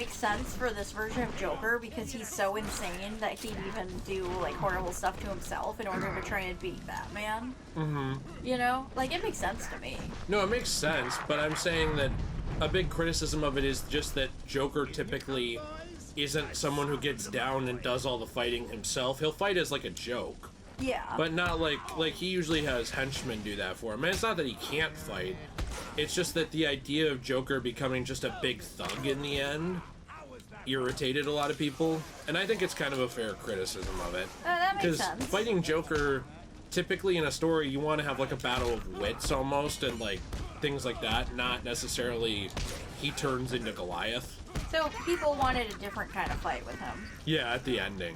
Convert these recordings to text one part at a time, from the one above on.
makes sense for this version of Joker because he's so insane that he'd even do, like, horrible stuff to himself in order to try and beat Batman. Mm-hmm. You know? Like, it makes sense to me. No, it makes sense, but I'm saying that a big criticism of it is just that Joker typically isn't someone who gets down and does all the fighting himself. He'll fight as, like, a joke. Yeah. But not like he usually has henchmen do that for him. And it's not that he can't fight. It's just that the idea of Joker becoming just a big thug in the end irritated a lot of people. And I think it's kind of a fair criticism of it. That makes sense. Because fighting Joker, typically in a story, you want to have like a battle of wits almost and like things like that. Not necessarily he turns into Goliath. So people wanted a different kind of fight with him. Yeah, at the ending.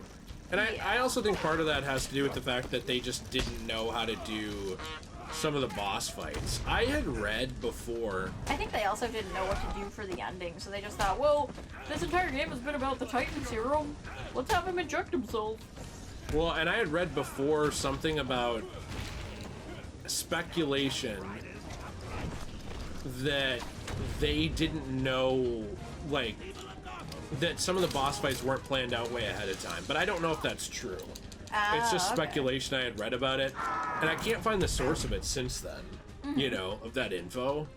And I also think part of that has to do with the fact that they just didn't know how to do some of the boss fights. I had read before... I think they also didn't know what to do for the ending, so they just thought, well, this entire game has been about the Titan Serum. Let's have him inject himself. Well, and I had read before something about speculation that they didn't know, like... that some of the boss fights weren't planned out way ahead of time, but I don't know if that's true. It's just speculation I had read about it, and I can't find the source of it since then, you know, of that info.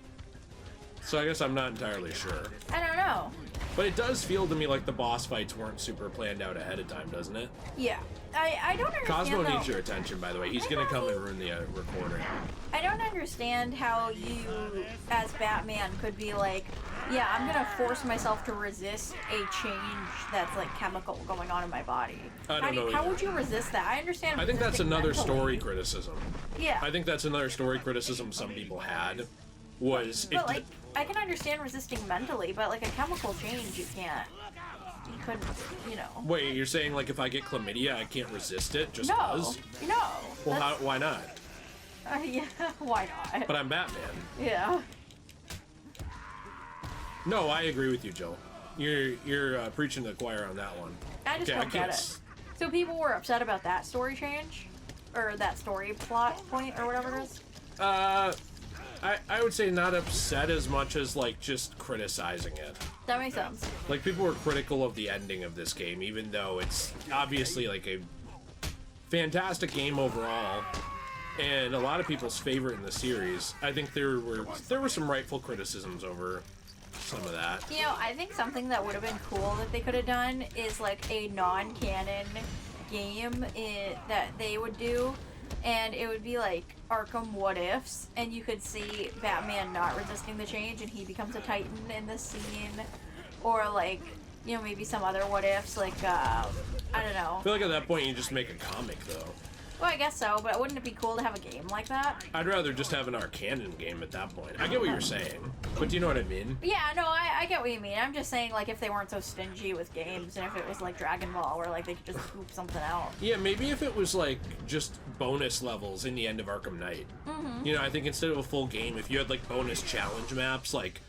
So I guess I'm not entirely sure. I don't know. But it does feel to me like the boss fights weren't super planned out ahead of time, doesn't it? Yeah. I don't understand, Cosmo needs your attention, by the way. He's going to come and ruin the recording. I don't understand how you, as Batman, could be like, yeah, I'm going to force myself to resist a change that's, like, chemical going on in my body. I don't know. How would you resist that? I understand. I think that's another mentally. story criticism. Yeah. I think that's another story criticism some people had. Was but like I can understand resisting mentally, but like a chemical change, you couldn't, you know. Wait, you're saying like if I get chlamydia, I can't resist it just no, cause? No. Well, why not? Yeah, why not? But I'm Batman. Yeah. No, I agree with you, Joe. You're preaching to the choir on that one. I just don't get it. So people were upset about that story change, or that story plot point, or whatever it is. I would say not upset as much as, like, just criticizing it. That makes sense. Like, people were critical of the ending of this game, even though it's obviously, like, a fantastic game overall, and a lot of people's favorite in the series. I think there were some rightful criticisms over some of that. You know, I think something that would have been cool that they could have done is, like, a non-canon game that they would do. And it would be like Arkham What Ifs, and you could see Batman not resisting the change and he becomes a Titan in this scene. Or like, you know, maybe some other What Ifs, like, I don't know. I feel like at that point you just make a comic, though. Well, I guess so, but wouldn't it be cool to have a game like that? I'd rather just have an Arcanon game at that point. I get what you're saying, but do you know what I mean? Yeah, no, I get what you mean. I'm just saying, like, if they weren't so stingy with games, and if it was like Dragon Ball, where, like, they could just scoop something out. Yeah, maybe if it was, like, just bonus levels in the end of Arkham Knight. Mm-hmm. You know, I think instead of a full game, if you had, like, bonus challenge maps, like...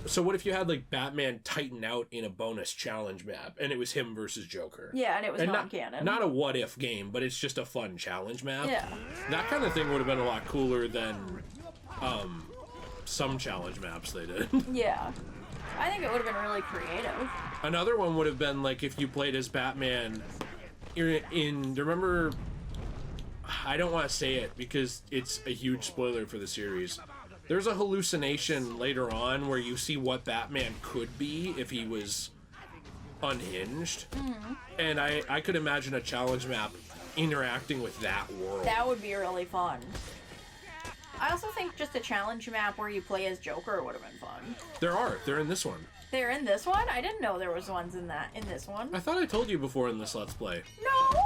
So what if you had, like, Batman Titan out in a bonus challenge map, and it was him versus Joker? Yeah, and it was non-canon. Not a what-if game, but it's just a fun challenge map. Yeah. That kind of thing would have been a lot cooler than some challenge maps they did. Yeah. I think it would have been really creative. Another one would have been, like, if you played as Batman remember... I don't want to say it, because it's a huge spoiler for the series. There's a hallucination later on where you see what Batman could be if he was unhinged. Mm-hmm. And I could imagine a challenge map interacting with that world. That would be really fun. I also think just a challenge map where you play as Joker would have been fun. They're in this one. They're in this one? I didn't know there was ones in this one. I thought I told you before in this Let's Play. No!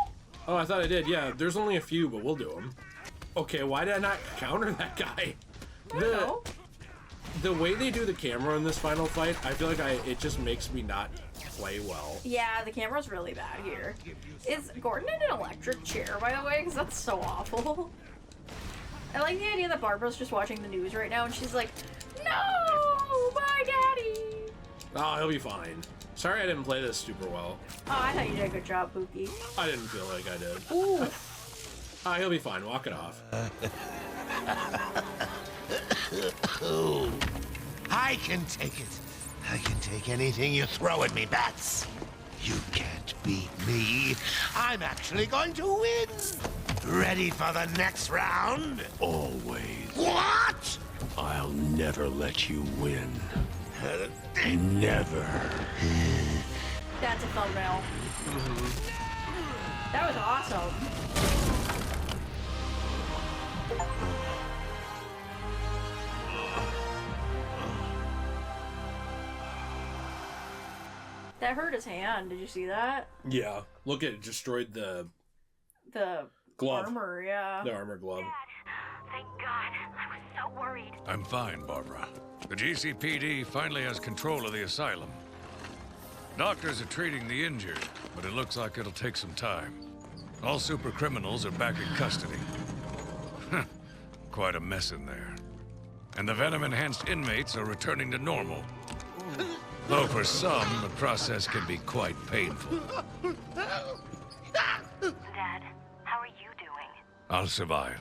Oh, I thought I did. Yeah, there's only a few, but we'll do them. Okay, why did I not counter that guy? The way they do the camera in this final fight, I feel like it just makes me not play well. Yeah, the camera's really bad here. Is Gordon in an electric chair, by the way? Because that's so awful. I like the idea that Barbara's just watching the news right now and she's like, no, my daddy! Oh, he'll be fine. Sorry I didn't play this super well. Oh, I thought you did a good job, Pookie. I didn't feel like I did. Ooh. He'll be fine. Walk it off. I can take it. I can take anything you throw at me, Bats. You can't beat me. I'm actually going to win. Ready for the next round? Always. What? I'll never let you win. Never. That's a thumbnail. That was awesome. That hurt his hand. Did you see that? Yeah. Look at it. Destroyed the glove. Armor, yeah. The armor glove. Dad, thank God. I was so worried. I'm fine, Barbara. The GCPD finally has control of the asylum. Doctors are treating the injured, but it looks like it'll take some time. All super criminals are back in custody. Quite a mess in there. And the venom-enhanced inmates are returning to normal. Though for some, the process can be quite painful. Dad, how are you doing? I'll survive.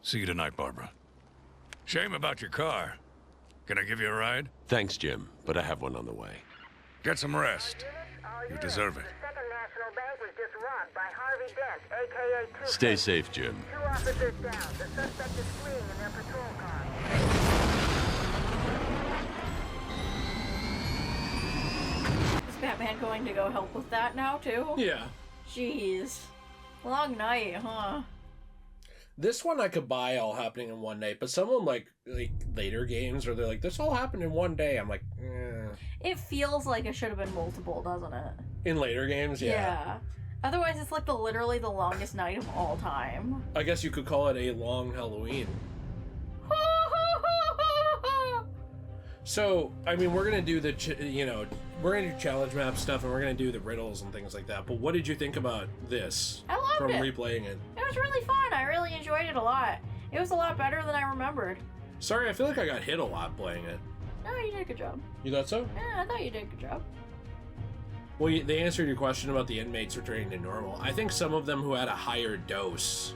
See you tonight, Barbara. Shame about your car. Can I give you a ride? Thanks, Jim, but I have one on the way. Get some rest. You deserve it. Second National Bank was just robbed by Harvey Dent, a.k.a. Two-Face. Stay safe, Jim. 2 officers down. The suspect is fleeing in their patrol car. Is Batman going to go help with that now, too? Yeah. Jeez. Long night, huh? This one I could buy all happening in one night, but some of them like later games where they're like, this all happened in one day. I'm like, It feels like it should have been multiple, doesn't it? In later games, yeah. Otherwise, it's like literally the longest night of all time. I guess you could call it a long Halloween. So, I mean, we're gonna do the, we're gonna do challenge map stuff, and we're gonna do the riddles and things like that. But what did you think about this? I loved from it. replaying it? It was really fun. I really enjoyed it a lot. It was a lot better than I remembered. Sorry, I feel like I got hit a lot playing it. No, you did a good job. You thought so? Yeah, I thought you did a good job. Well, they answered your question about the inmates returning to normal. I think some of them who had a higher dose,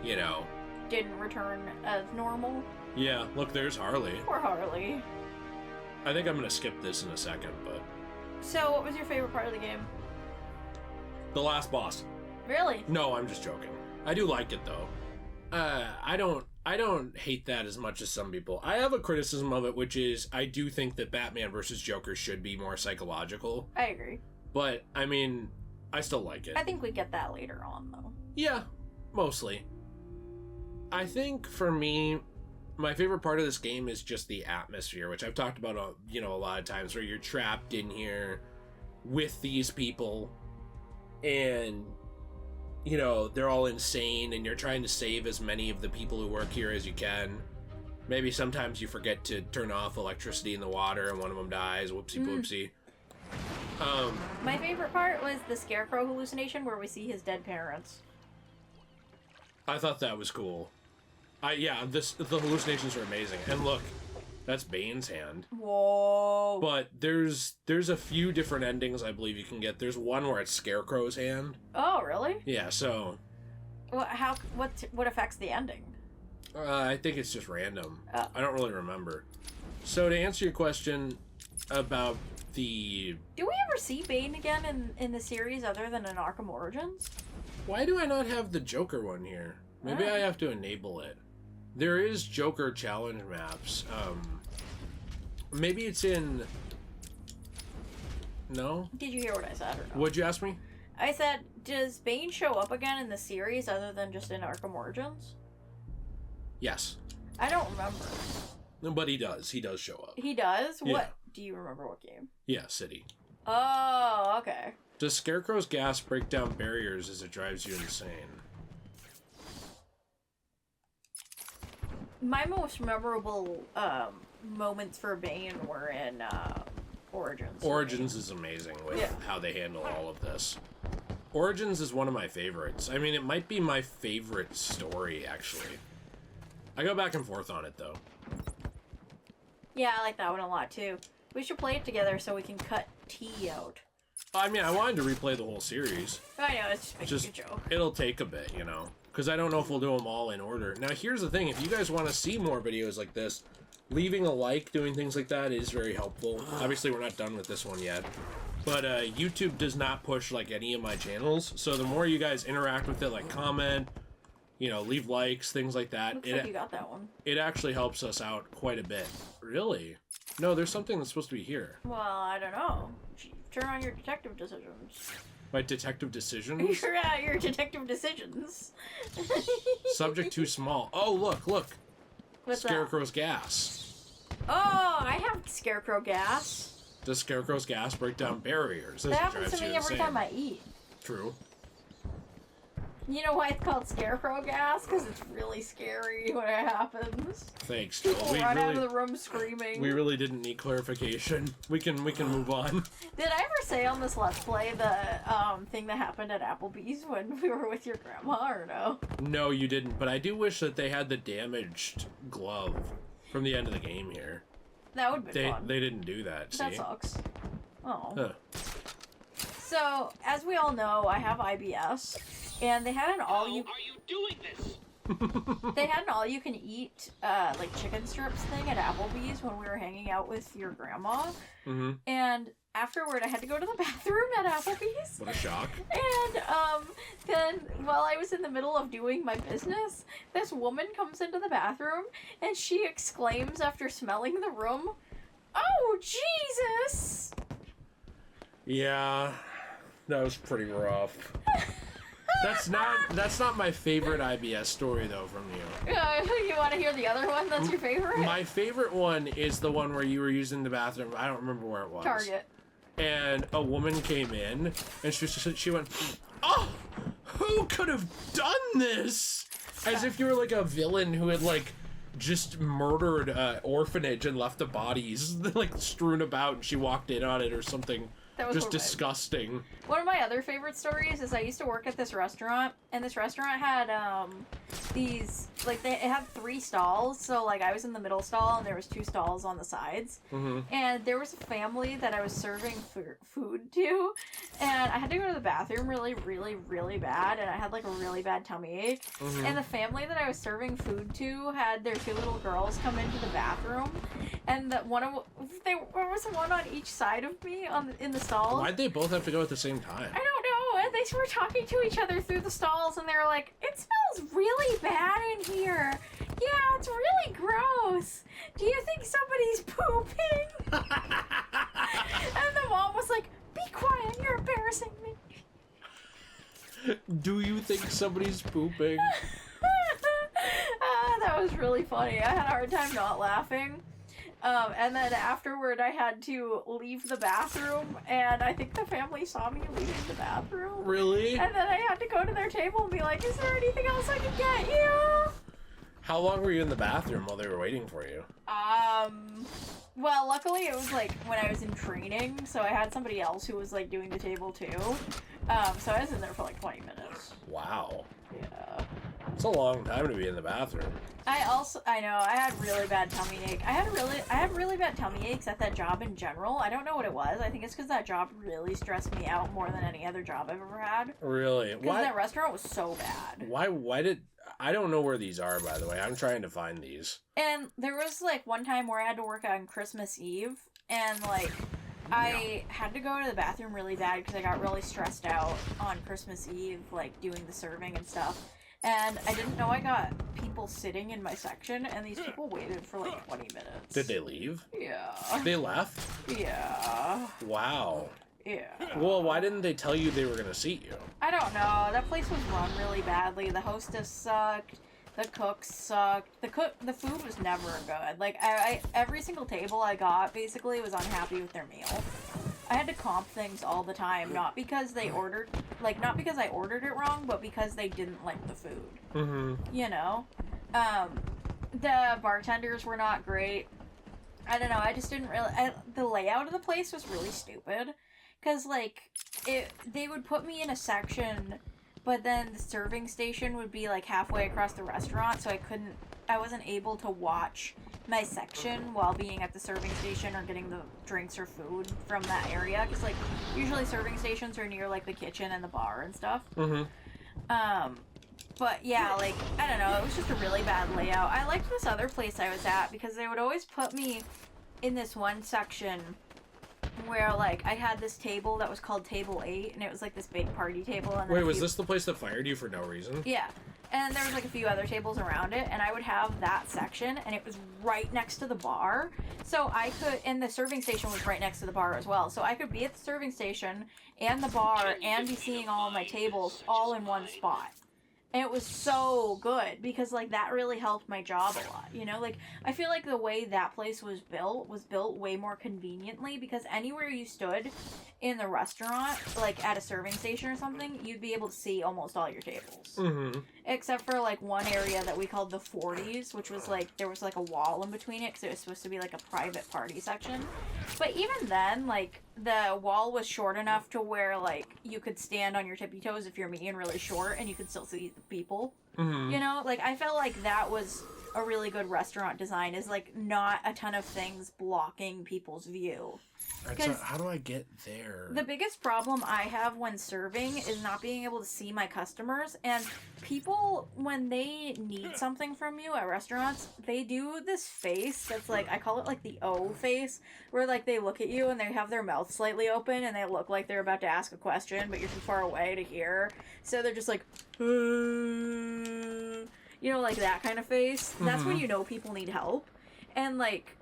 Didn't return as normal. Yeah, look, there's Harley. Poor Harley. I think I'm gonna skip this in a second, but So, what was your favorite part of the game? the last boss. Really? No, I'm just joking. I do like it though. I don't hate that as much as some people. I have a criticism of it, which is I do think that Batman versus Joker should be more psychological. I agree. But I mean, I still like it. I think we get that later on, though. Yeah, mostly. I think for me, my favorite part of this game is just the atmosphere, which I've talked about, a lot of times, where you're trapped in here with these people, and they're all insane, and you're trying to save as many of the people who work here as you can. Maybe sometimes you forget to turn off electricity in the water, and one of them dies. Whoopsie poopsie. My favorite part was the Scarecrow hallucination where we see his dead parents. I thought that was cool. The hallucinations are amazing. And look, that's Bane's hand. Whoa. But there's a few different endings I believe you can get. There's one where it's Scarecrow's hand. Oh, really? Yeah, so What affects the ending? I think it's just random. Oh. I don't really remember. So to answer your question about the... Do we ever see Bane again in the series other than in Arkham Origins? Why do I not have the Joker one here? Maybe I have to enable it. There is Joker challenge maps. Maybe it's in... No? Did you hear what I said or no? What'd you ask me? I said, does Bane show up again in the series other than just in Arkham Origins? Yes. I don't remember. But he does. He does show up. He does? Yeah. What? Do you remember what game? Yeah, City. Oh, okay. Does Scarecrow's gas break down barriers as it drives you insane? My most memorable moments for Bane were in Origins. Origins is amazing with how they handle all of this. Origins is one of my favorites. I mean, it might be my favorite story, actually. I go back and forth on it, though. Yeah, I like that one a lot, too. We should play it together so we can cut T out. I mean, I wanted to replay the whole series. I know, it's just making a joke. It'll take a bit, because I don't know if we'll do them all in order. Now, here's the thing. If you guys want to see more videos like this, leaving a like, doing things like that is very helpful. Obviously, we're not done with this one yet. But YouTube does not push, like, any of my channels. So the more you guys interact with it, like comment, you know, leave likes, things like that. Looks like you got that one. It actually helps us out quite a bit. Really? No, there's something that's supposed to be here. Well, I don't know. Turn on your detective decisions. My detective decisions? Your detective decisions. Subject too small. Oh, look. What's Scarecrow's gas. Oh, I have Scarecrow gas. Does Scarecrow's gas break down barriers? That happens to me every time I eat. True. You know why it's called Scarecrow gas? Because it's really scary when it happens. Thanks, Joel. People run out of the room screaming. We really didn't need clarification. We can move on. Did I ever say on this Let's Play the thing that happened at Applebees when we were with your grandma, or no? No, you didn't. But I do wish that they had the damaged glove from the end of the game here. That would be fun. They didn't do that. See? That sucks. Oh. Huh. So, as we all know, I have IBS, and they had an How are you doing this? They had an all-you-can-eat like chicken strips thing at Applebees when we were hanging out with your grandma. Mm-hmm. And afterward, I had to go to the bathroom at Applebees. What a shock. And then while I was in the middle of doing my business, this woman comes into the bathroom and she exclaims after smelling the room, "Oh, Jesus!" Yeah, that was pretty rough. That's not my favorite IBS story though from you. You want to hear the other one? That's your favorite? My favorite one is the one where you were using the bathroom. I don't remember where it was. Target. And a woman came in, and she went, "Oh, who could have done this?" As if you were like a villain who had like just murdered an orphanage and left the bodies like strewn about, and she walked in on it or something. That was just horrific. Disgusting. One of my other favorite stories is I used to work at this restaurant, and this restaurant had these, like, it had 3 stalls, so like I was in the middle stall and there was 2 stalls on the sides. Mm-hmm. And there was a family that I was serving food to, and I had to go to the bathroom really, really, really bad, and I had like a really bad tummy ache. Mm-hmm. And the family that I was serving food to had their 2 little girls come into the bathroom, and there was one on each side of me in the stalls. Why'd they both have to go at the same time? I don't know, and they were talking to each other through the stalls, and they were like, "It smells really bad in here. Yeah, it's really gross. Do you think somebody's pooping?" And the mom was like, "Be quiet, you're embarrassing me." Do you think somebody's pooping? That was really funny. I had a hard time not laughing. And then afterward, I had to leave the bathroom, and I think the family saw me leaving the bathroom. Really? And then I had to go to their table and be like, "Is there anything else I can get you?" How long were you in the bathroom while they were waiting for you? Well, luckily it was like when I was in training, so I had somebody else who was like doing the table too. So I was in there for like 20 minutes. Wow. Yeah. It's a long time to be in the bathroom. I know, I had really bad tummy ache. I had really bad tummy aches at that job in general. I don't know what it was. I think it's because that job really stressed me out more than any other job I've ever had. Really? Because that restaurant was so bad. Why did... I don't know where these are, by the way. I'm trying to find these. And there was like one time where I had to work on Christmas Eve, and like I had to go to the bathroom really bad because I got really stressed out on Christmas Eve, like doing the serving and stuff. And I didn't know I got people sitting in my section, and these people waited for like 20 minutes. Did they leave? Yeah. They left? Yeah. Wow. Yeah. Well, why didn't they tell you they were going to seat you? I don't know. That place was run really badly. The hostess sucked. The cooks sucked. The food was never good. Like, I every single table I got basically was unhappy with their meal. I had to comp things all the time, not because I ordered it wrong, but because they didn't like the food. Mm-hmm. You know? The bartenders were not great. I don't know, I just didn't really... the layout of the place was really stupid. Because, like, they would put me in a section, but then the serving station would be, like, halfway across the restaurant, so I wasn't able to watch my section while being at the serving station or getting the drinks or food from that area. Because, like, usually serving stations are near, like, the kitchen and the bar and stuff. Mm-hmm. But yeah, like, I don't know, it was just a really bad layout. I liked this other place I was at because they would always put me in this one section where, like, I had this table that was called Table 8, and it was like this big party table. And Wait, was this the place that fired you for no reason? Yeah. And there was like a few other tables around it, and I would have that section, and it was right next to the bar. So I could, and the serving station was right next to the bar as well. So I could be at the serving station and the bar and be seeing all of my tables all in one spot. And it was so good because, like, that really helped my job a lot, you know? Like, I feel like the way that place was built way more conveniently because anywhere you stood in the restaurant, like, at a serving station or something, you'd be able to see almost all your tables. Mm-hmm. Except for, like, one area that we called the 40s, which was, like, there was, like, a wall in between it because it was supposed to be, like, a private party section. But even then, like, the wall was short enough to where, like, you could stand on your tippy toes if you're me and really short, and you could still see the people. Mm-hmm. You know? Like, I felt like that was a really good restaurant design, is, like, not a ton of things blocking people's view. So how do I get there? The biggest problem I have when serving is not being able to see my customers, and people, when they need something from you at restaurants, they do this face that's like, I call it like the O face, where like they look at you and they have their mouth slightly open and they look like they're about to ask a question, but you're too far away to hear, so they're just like, you know, like that kind of face. That's when you know people need help. And like,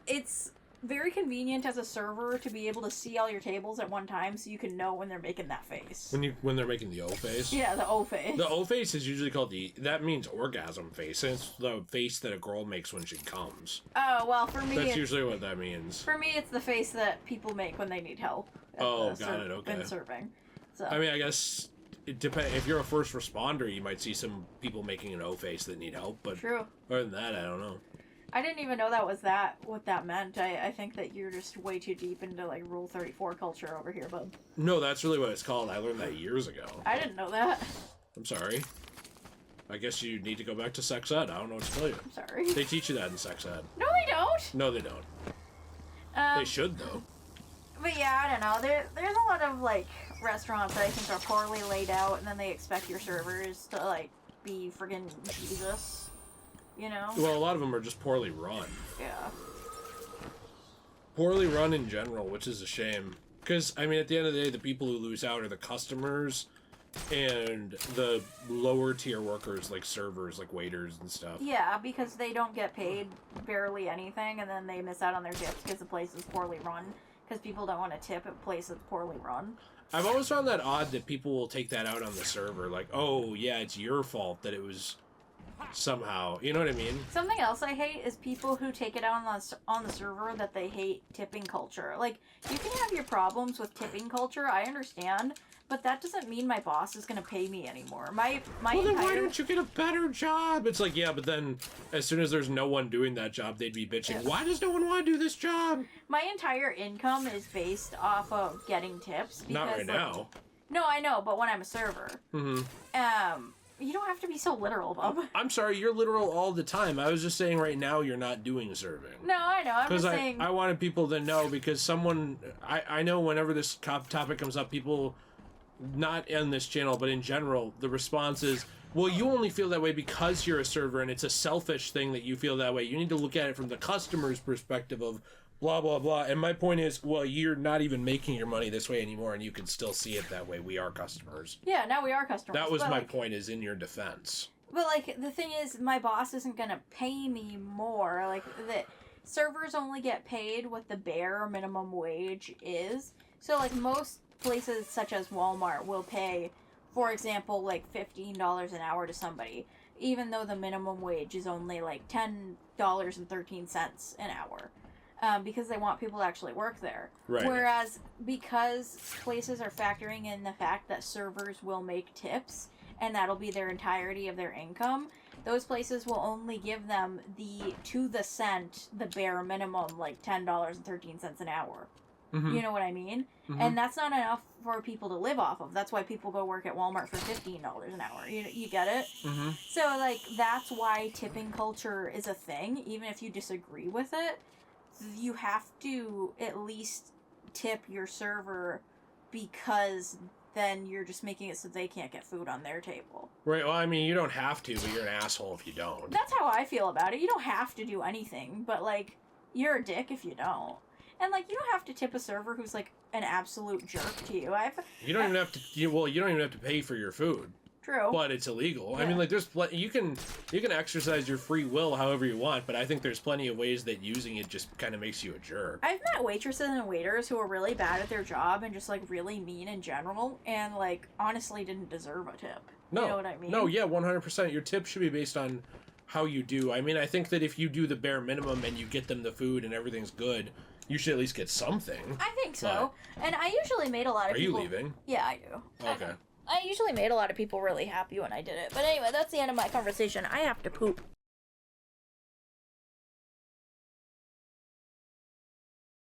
it's very convenient as a server to be able to see all your tables at one time, so you can know when they're making that face. When they're making the O face? Yeah, the O face. The O face is usually called that means orgasm face, and it's the face that a girl makes when she comes. Oh, well, for me, That's usually what that means. For me, it's the face that people make when they need help. Oh, got it, okay. In serving. So. I mean, I guess it depends. If you're a first responder, you might see some people making an O face that need help, but True. Other than that, I don't know. I didn't even know that was what that meant. I think that you're just way too deep into, like, Rule 34 culture over here, bub. No, that's really what it's called. I learned that years ago. I didn't know that. I'm sorry. I guess you need to go back to sex ed. I don't know what to tell you. I'm sorry. They teach you that in sex ed. No, they don't. No, they don't. They should, though. But yeah, I don't know. There's a lot of, like, restaurants that I think are poorly laid out, and then they expect your servers to, like, be friggin' Jesus. You know? Well, a lot of them are just poorly run. Yeah. Poorly run in general, which is a shame. Because, I mean, at the end of the day, the people who lose out are the customers and the lower tier workers, like servers, like waiters and stuff. Yeah, because they don't get paid barely anything, and then they miss out on their tips because the place is poorly run. Because people don't want to tip at a place that's poorly run. I've always found that odd that people will take that out on the server. Like, oh, yeah, it's your fault that it was... somehow, you know what I mean? Something else I hate is people who take it out on the server that they hate tipping culture. Like, you can have your problems with tipping culture, I understand, but that doesn't mean my boss is going to pay me anymore. Well, then why don't you get a better job? It's like, yeah, but then as soon as there's no one doing that job, they'd be bitching. Yes. Why does no one want to do this job? My entire income is based off of getting tips. Because, not right now. Like, no, I know, but when I'm a server. Mm-hmm. You don't have to be so literal, bub. I'm sorry, you're literal all the time. I was just saying right now you're not doing serving. No, I know. I'm just saying... I wanted people to know because someone... I know whenever this topic comes up, people, not in this channel, but in general, the response is, well, you only feel that way because you're a server and it's a selfish thing that you feel that way. You need to look at it from the customer's perspective of blah, blah, blah. And my point is, well, you're not even making your money this way anymore, and you can still see it that way. We are customers. Yeah, now we are customers. That was my point, is in your defense. But, like, the thing is, my boss isn't going to pay me more. Like, the servers only get paid what the bare minimum wage is. So, like, most places, such as Walmart, will pay, for example, like, $15 an hour to somebody, even though the minimum wage is only, like, $10.13 an hour. Because they want people to actually work there. Right. Whereas, because places are factoring in the fact that servers will make tips, and that'll be their entirety of their income, those places will only give them to the cent, the bare minimum, like $10.13 an hour. Mm-hmm. You know what I mean? Mm-hmm. And that's not enough for people to live off of. That's why people go work at Walmart for $15 an hour. You get it? Mm-hmm. So, like, that's why tipping culture is a thing, even if you disagree with it. You have to at least tip your server because then you're just making it so they can't get food on their table. Right, well, I mean, you don't have to, but you're an asshole if you don't. That's how I feel about it. You don't have to do anything, but, like, you're a dick if you don't. And, like, you don't have to tip a server who's, like, an absolute jerk to you. You don't even have to, you don't even have to pay for your food. True. But it's illegal. Yeah. I mean, like, you can exercise your free will however you want, but I think there's plenty of ways that using it just kind of makes you a jerk. I've met waitresses and waiters who are really bad at their job and just, like, really mean in general, and, like, honestly didn't deserve a tip. No. You know what I mean? No, yeah, 100%. Your tip should be based on how you do. I mean, I think that if you do the bare minimum and you get them the food and everything's good, you should at least get something. I think so. And I usually made a lot of people... Are you leaving? Yeah, I do. Okay. I usually made a lot of people really happy when I did it. But anyway, that's the end of my conversation. I have to poop.